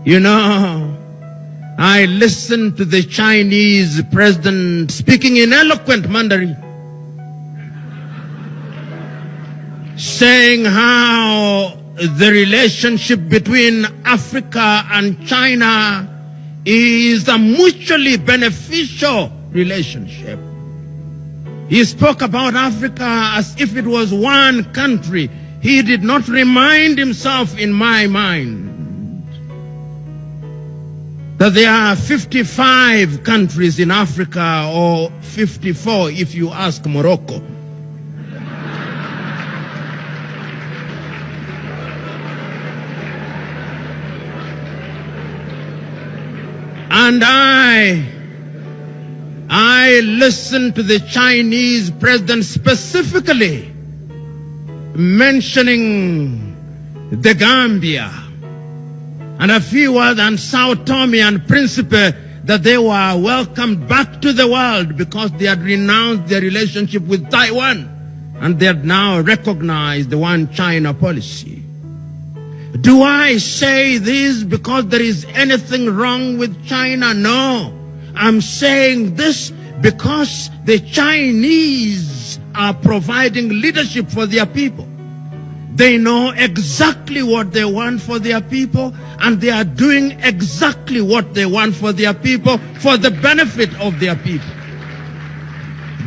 You know, I listened to the Chinese president speaking in eloquent Mandarin, saying how the relationship between Africa and China is a mutually beneficial relationship. He spoke about Africa as if it was one country. He did not remind himself, in my mind, that there are 55 countries in Africa, or 54 if you ask Morocco. And I listened to the Chinese president specifically mentioning the Gambia and a few other, and Sao Tome and Principe, that they were welcomed back to the world because they had renounced their relationship with Taiwan and they had now recognized the One China policy. Do I say this because there is anything wrong with China? No. I'm saying this because the Chinese are providing leadership for their people. They know exactly what they want for their people, and they are doing exactly what they want for their people for the benefit of their people.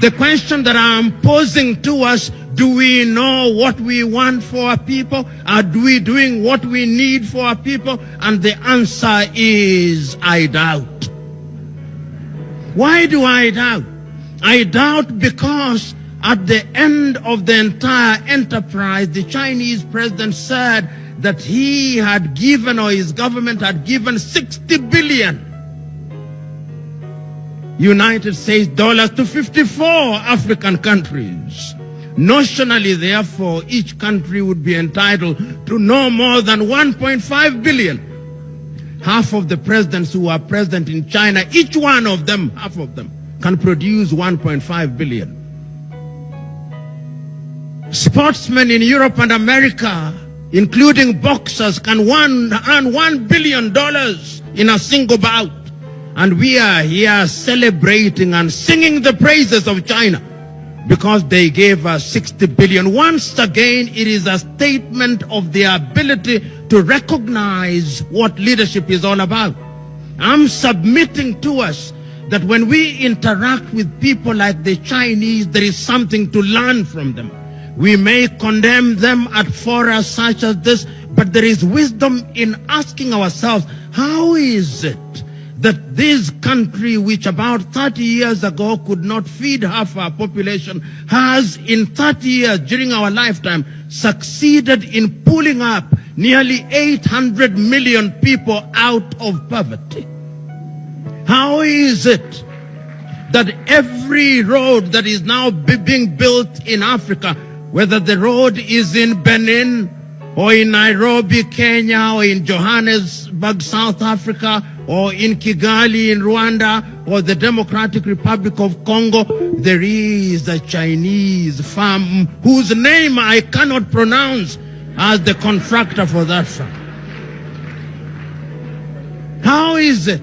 The question that I'm posing to us, do we know what we want for our people? Are we doing what we need for our people? And the answer is, I doubt. Why do I doubt? I doubt because at the end of the entire enterprise, the Chinese president said that he had given, or his government had given, 60 billion United States dollars to 54 African countries. Notionally, therefore, each country would be entitled to no more than 1.5 billion. Half of the presidents who are present in China, each one of them, half of them, can produce 1.5 billion. Sportsmen in Europe and America, including boxers, can earn $1 billion in a single bout. And we are here celebrating and singing the praises of China because they gave us 60 billion. Once again, it is a statement of their ability to recognize what leadership is all about. I'm submitting to us that when we interact with people like the Chinese, there is something to learn from them. We may condemn them at forums such as this, but there is wisdom in asking ourselves, how is it that this country, which about 30 years ago could not feed half our population, has in 30 years during our lifetime succeeded in pulling up nearly 800 million people out of poverty? How is it that every road that is now being built in Africa, whether the road is in Benin or in Nairobi, Kenya, or in Johannesburg, South Africa, or in Kigali in Rwanda, or the Democratic Republic of Congo, there is a Chinese firm whose name I cannot pronounce as the contractor for that firm? How is it?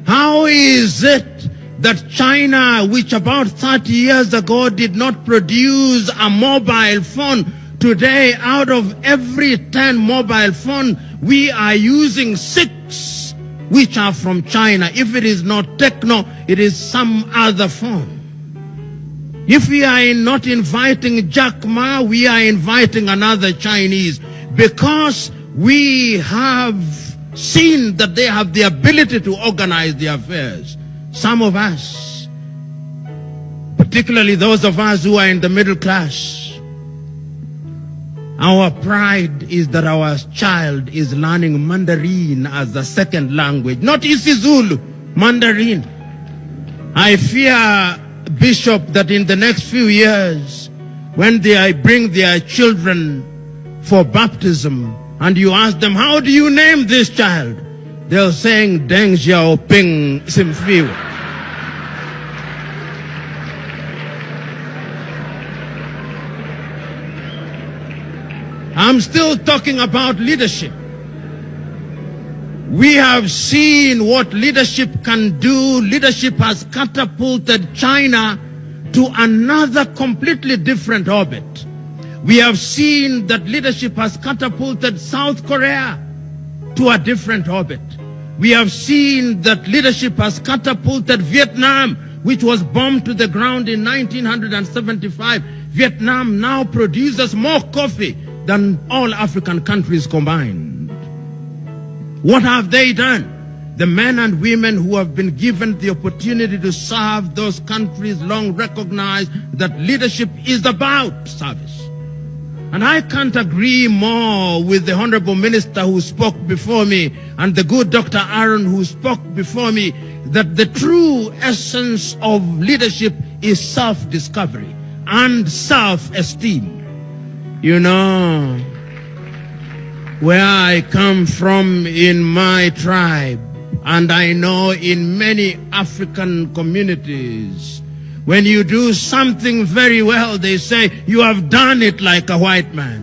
How is it that China, which about 30 years ago did not produce a mobile phone, today out of every 10 mobile phone, we are using 6 which are from China? If it is not Tecno, it is some other phone. If we are not inviting Jack Ma, we are inviting another Chinese, because we have seen that they have the ability to organize their affairs. Some of us, particularly those of us who are in the middle class, our pride is that our child is learning Mandarin as a second language, not isiZulu, Mandarin. I fear, Bishop, that in the next few years, when they bring their children for baptism, and you ask them, how do you name this child? They're saying Deng Xiaoping Simfiu. I'm still talking about leadership. We have seen what leadership can do. Leadership has catapulted China to another completely different orbit. We have seen that leadership has catapulted South Korea to a different orbit. We have seen that leadership has catapulted Vietnam, which was bombed to the ground in 1975. Vietnam now produces more coffee than all African countries combined. What have they done? The men and women who have been given the opportunity to serve those countries long recognize that leadership is about service. And I can't agree more with the Honorable Minister who spoke before me and the good Dr. Aaron who spoke before me that the true essence of leadership is self-discovery and self-esteem. You know, where I come from in my tribe, and I know in many African communities, when you do something very well, they say, you have done it like a white man.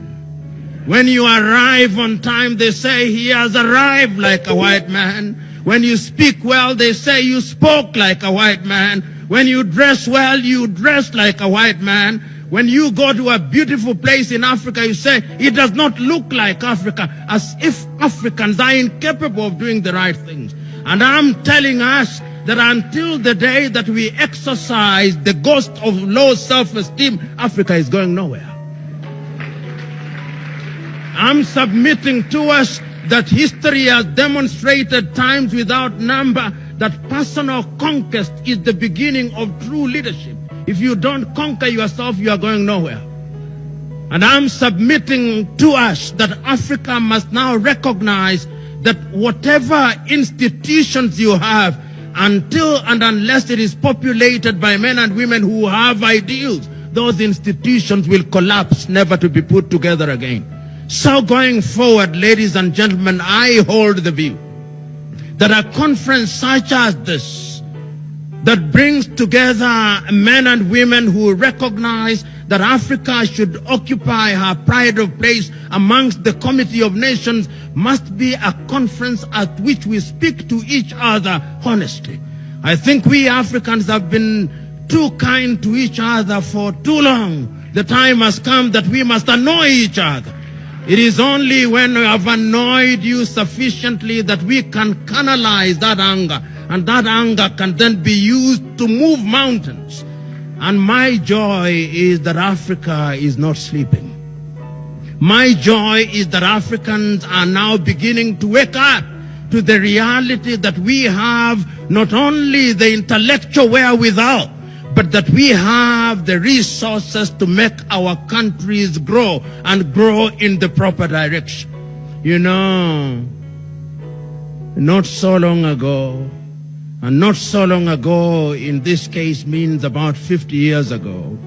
When you arrive on time, they say, he has arrived like a white man. When you speak well, they say, you spoke like a white man. When you dress well, you dress like a white man. When you go to a beautiful place in Africa, you say, it does not look like Africa, as if Africans are incapable of doing the right things. And I'm telling us that until the day that we exercise the ghost of low self-esteem, Africa is going nowhere. I'm submitting to us that history has demonstrated times without number that personal conquest is the beginning of true leadership. If you don't conquer yourself, you are going nowhere. And I'm submitting to us that Africa must now recognize that whatever institutions you have, until and unless it is populated by men and women who have ideals, those institutions will collapse, never to be put together again. So going forward, ladies and gentlemen, I hold the view that a conference such as this, that brings together men and women who recognize that Africa should occupy her pride of place amongst the Committee of Nations, must be a conference at which we speak to each other honestly. I think we Africans have been too kind to each other for too long. The time has come that we must annoy each other. It is only when we have annoyed you sufficiently that we can canalize that anger, and that anger can then be used to move mountains. And my joy is that Africa is not sleeping. My joy is that Africans are now beginning to wake up to the reality that we have not only the intellectual wherewithal, but that we have the resources to make our countries grow and grow in the proper direction. You know, not so long ago, and not so long ago in this case means about 50 years ago,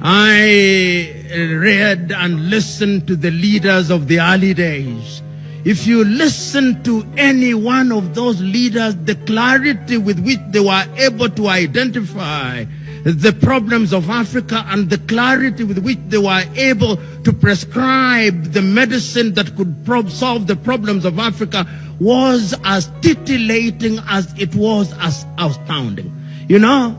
I read and listened to the leaders of the early days. If you listen to any one of those leaders, the clarity with which they were able to identify the problems of Africa and the clarity with which they were able to prescribe the medicine that could solve the problems of Africa was as titillating as it was as astounding. You know,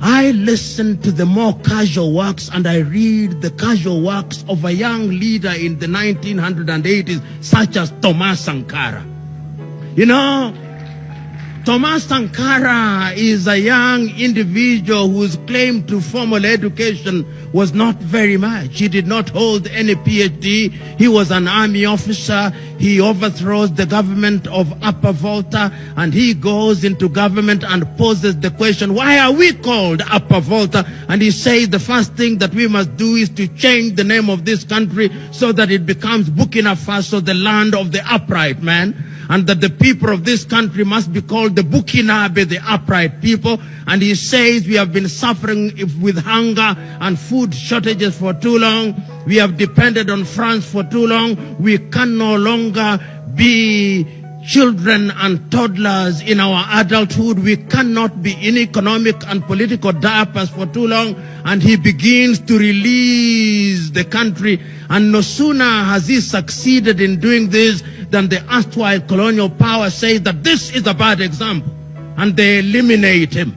I listen to the more casual works and I read the casual works of a young leader in the 1980s, such as Thomas Sankara. You know, Thomas Sankara is a young individual whose claim to formal education was not very much. He did not hold any PhD. He was an army officer. He overthrows the government of Upper Volta, and he goes into government and poses the question, why are we called Upper Volta? And he says the first thing that we must do is to change the name of this country so that it becomes Burkina Faso, the land of the upright man, and that the people of this country must be called the Burkinabe, the upright people. And he says we have been suffering with hunger and food shortages for too long. We have depended on France for too long. We can no longer be children and toddlers in our adulthood. We cannot be in economic and political diapers for too long. And he begins to release the country. And no sooner has he succeeded in doing this than the erstwhile colonial power says that this is a bad example. And they eliminate him.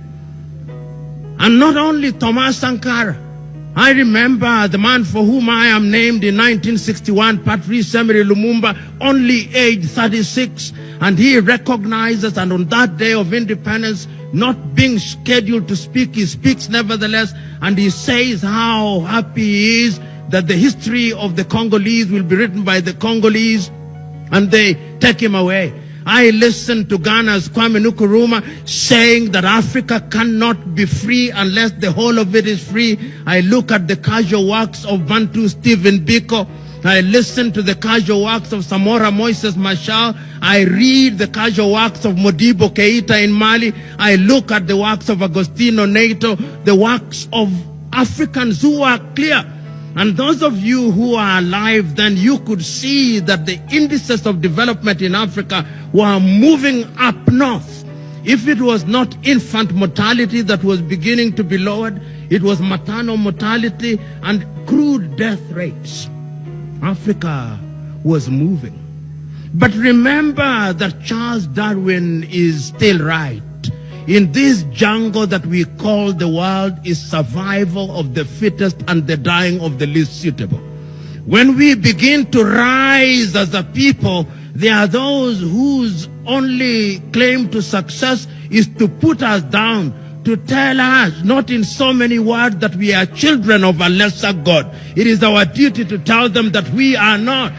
And not only Thomas Sankara. I remember the man for whom I am named in 1961, Patrice Emery Lumumba, only aged 36, and he recognizes, and on that day of independence, not being scheduled to speak, he speaks nevertheless, and he says how happy he is that the history of the Congolese will be written by the Congolese, and they take him away. I listened to Ghana's Kwame Nkrumah saying that Africa cannot be free unless the whole of it is free. I look at the casual works of Bantu Stephen Biko. I listen to the casual works of Samora Moises Machel. I read the casual works of Modibo Keita in Mali. I look at the works of Agostino Neto, the works of Africans who are clear. And those of you who are alive, then you could see that the indices of development in Africa were moving up north. If it was not infant mortality that was beginning to be lowered, it was maternal mortality and crude death rates. Africa was moving. But remember that Charles Darwin is still right. In this jungle that we call the world is survival of the fittest and the dying of the least suitable. When we begin to rise as a people, there are those whose only claim to success is to put us down, to tell us, not in so many words, that we are children of a lesser God. It is our duty to tell them that we are not.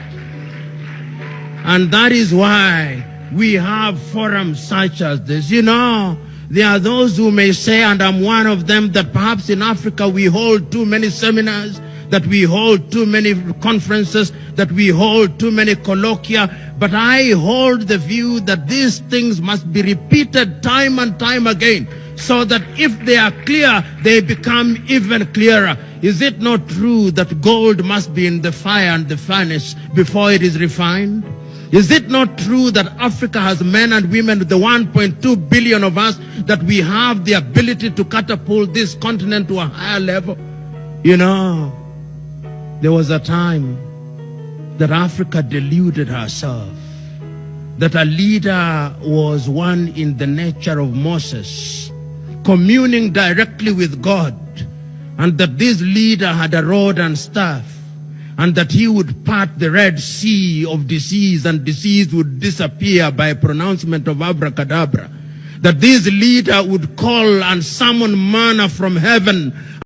And that is why we have forums such as this. You know, there are those who may say, and I'm one of them, that perhaps in Africa we hold too many seminars, that we hold too many conferences, that we hold too many colloquia. But I hold the view that these things must be repeated time and time again, so that if they are clear, they become even clearer. Is it not true that gold must be in the fire and the furnace before it is refined? Is it not true that Africa has men and women, the 1.2 billion of us, that we have the ability to catapult this continent to a higher level? You know, there was a time that Africa deluded herself, that a leader was one in the nature of Moses, communing directly with God, and that this leader had a rod and staff, and that he would part the Red Sea of disease, and disease would disappear by pronouncement of abracadabra. That this leader would call and summon manna from heaven,